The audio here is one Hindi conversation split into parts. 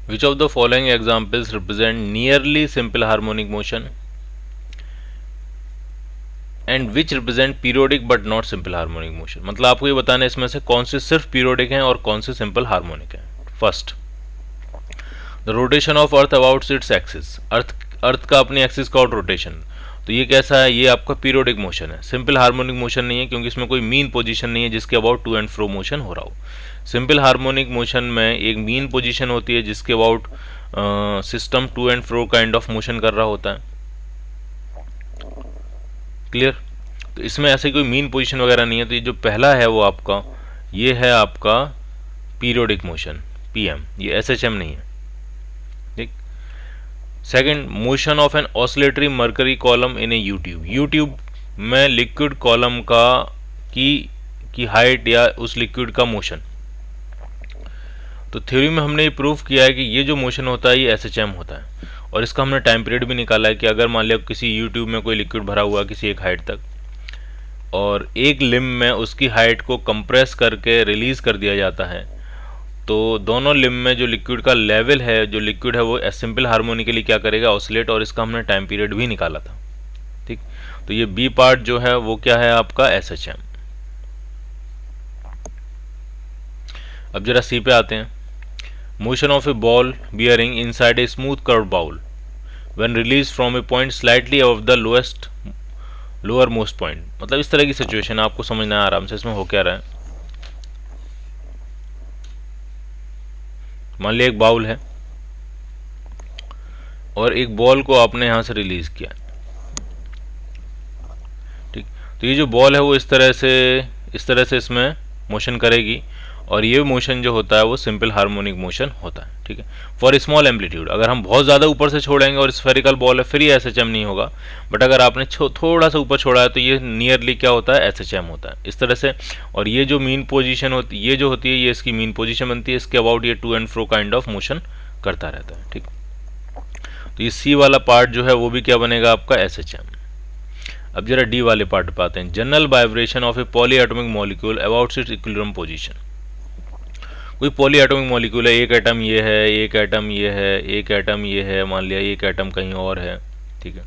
Which of the following examples represent nearly simple harmonic motion and which represent periodic but not simple harmonic motion? मतलब आपको ये बताना है इसमें से कौन से सिर्फ पीरियोडिक हैं और कौन से सिंपल हार्मोनिक हैं। First, the rotation of earth about its axis, earth का अपनी एक्सिस का रोटेशन, तो ये कैसा है? ये आपका पीरियोडिक मोशन है, सिंपल हार्मोनिक मोशन नहीं है, क्योंकि इसमें कोई मीन पोजीशन नहीं है जिसके about to and fro motion हो रहा हो। सिंपल हार्मोनिक मोशन में एक मीन पोजीशन होती है जिसके about system to and fro kind of motion कर रहा होता है। क्लियर? तो इसमें ऐसे कोई मीन पोजीशन वगैरह नहीं है। तो ये जो पहला है वो आपका, ये है आपका पीरियोडिक मोशन, पीएम, ये एसएचएम नहीं है। ठीक। Second, motion of an oscillatory mercury column in a U tube, U tube में लिक्विड कॉलम का की हाइट या उस लिक्विड का मोशन। तो थ्योरी में हमने ये प्रूफ किया है कि ये जो मोशन होता है ये एसएचएम होता है, और इसका हमने टाइम पीरियड भी निकाला है कि अगर मान लिया किसी यूट्यूब में कोई लिक्विड भरा हुआ किसी एक हाइट तक, और एक लिम में उसकी हाइट को कंप्रेस करके रिलीज कर दिया जाता है, तो दोनों लिम में जो लिक्विड का लेवल है, जो लिक्विड है वो सिंपल हार्मोनिकली क्या करेगा? ऑसिलेट, और इसका हमने टाइम पीरियड भी निकाला था। ठीक। तो ये बी पार्ट जो है वो क्या है आपका? एसएचएम। अब जरा सी पे आते हैं। Motion of a ball bearing inside a smooth curve bowl when release from a point slightly above the lower most point, मतलब इस तरह की सिचुएशन आपको समझना है आराम से इसमें हो क्या रहा है। मान लिया एक बाउल है और एक बॉल को आपने यहां से रिलीज किया। ठीक। तो ये जो बॉल है वो इस तरह से इसमें मोशन करेगी, और ये मोशन जो होता है वो सिंपल हार्मोनिक मोशन होता है। ठीक है। फॉर स्मॉल एम्पलीट्यूड, अगर हम बहुत ज़्यादा ऊपर से छोड़ेंगे और स्फेरिकल बॉल है फिर ये एसएचएम नहीं होगा, बट अगर आपने थोड़ा सा ऊपर छोड़ा है तो ये नियरली क्या होता है? एसएचएम होता है इस तरह से। और ये जो मीन पोजीशन होती है, ये जो होती है ये इसकी मीन पोजीशन बनती है, इसके अबाउट ये to and fro kind of motion करता रहता है। ठीक। तो ये सी वाला पार्ट जो है वो भी क्या बनेगा आपका? एसएचएम। अब जरा डी वाले पार्ट पे आते हैं। General vibration of A poly atomic molecule about it's equilibrium position, कोई पॉली एटॉमिक मॉलिक्यूल है, एक एटम ये है, एक एटम ये है, एक एटम ये है, मान लिया एक एटम कहीं और है, ठीक है,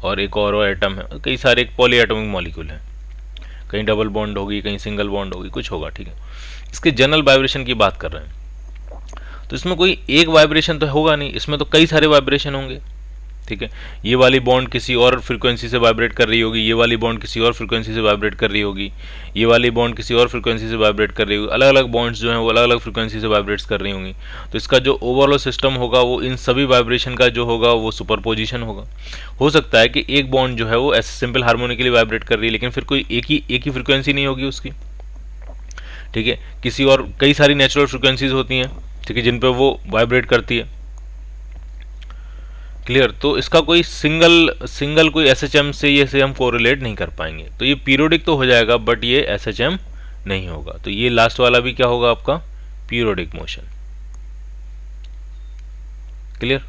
और एक और एटम है, कई सारे एक पॉली एटॉमिक मॉलिक्यूल है, कहीं डबल बॉन्ड होगी, कहीं सिंगल बॉन्ड होगी, कुछ होगा। ठीक है। इसके जनरल वाइब्रेशन की बात कर रहे हैं, तो इसमें कोई एक वाइब्रेशन तो होगा नहीं, इसमें तो कई सारे वाइब्रेशन होंगे। ठीक है। ये वाली बॉन्ड किसी और फ्रीक्वेंसी से वाइब्रेट कर रही होगी, ये वाली बॉन्ड किसी और फ्रीक्वेंसी से वाइब्रेट कर रही होगी, ये वाली बॉन्ड किसी और फ्रीक्वेंसी से वाइब्रेट कर रही होगी, अलग अलग बॉन्ड्स जो हैं वो अलग अलग फ्रीक्वेंसी से वाइब्रेट्स कर रही होंगी। तो इसका जो ओवरऑल सिस्टम होगा वो इन सभी वाइब्रेशन का जो होगा वो सुपरपोजिशन होगा। हो सकता है कि एक बॉन्ड जो है वो ऐसे सिंपल हार्मोनिकली वाइब्रेट कर रही है, लेकिन फिर कोई एक ही फ्रीक्वेंसी नहीं होगी उसकी। ठीक है। किसी और कई सारी नेचुरल फ्रीक्वेंसीज होती हैं, ठीक है, जिन पे वो वाइब्रेट करती है। क्लियर? तो इसका कोई सिंगल कोई एसएचएम से ये से हम कोरिलेट नहीं कर पाएंगे। तो ये पीरियोडिक तो हो जाएगा बट ये एसएचएम नहीं होगा। तो ये लास्ट वाला भी क्या होगा आपका? Periodic motion. क्लियर?